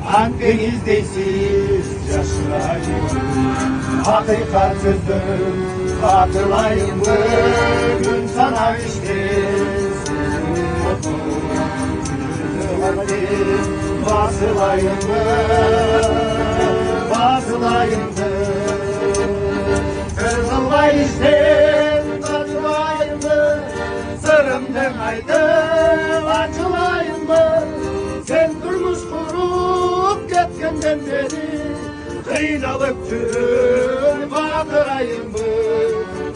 Andeniz'desiz yaşayayım, hakikatsızdır katılayım mı? Gün sana işte basılayım mı? Basılayım mı? Kızılay işte katılayım mı? Sırımdan aydın açılayım mı? Sen durmuş kurup getkenden beri kıynalıp çürüm bakırayım mı?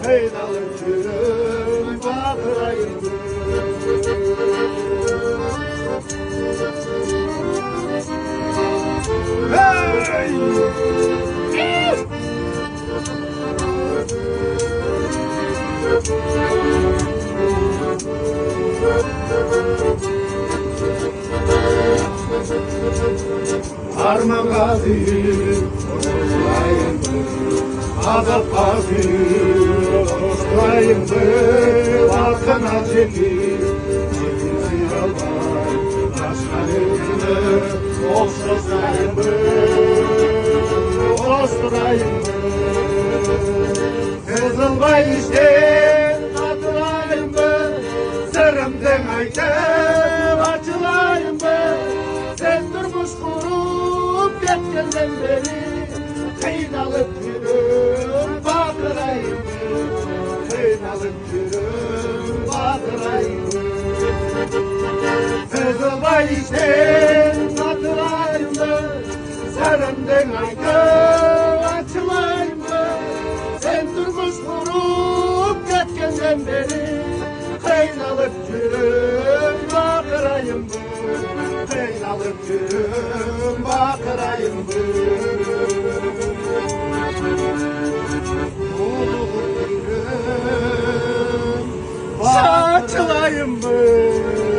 Kıynalıp çürüm bakırayım mı? Hey! Arman gazi, dostlayım mı? Azap gazi, dostlayım mı? Balkana çekil, çekilsin albay, başkanını dostlayım mı? Dostlayım mı? Kızılbay işte katılayım mı? Sırımdan aydın açılayım mı? Sen durmuş kurup getkenden beri kıynalıp yürüm bakırayım mı? Kıynalıp yürüm bakırayım mı? Kızılbay işte katılayım mı? Sırımdan aydın açılayım mı? Sen durmuş kurup getkenden beri kıynalıp yürüm bakırayım mı? Kıynalıp yürüm bakırayım mı? Uluğum yürüm saçılayım mı?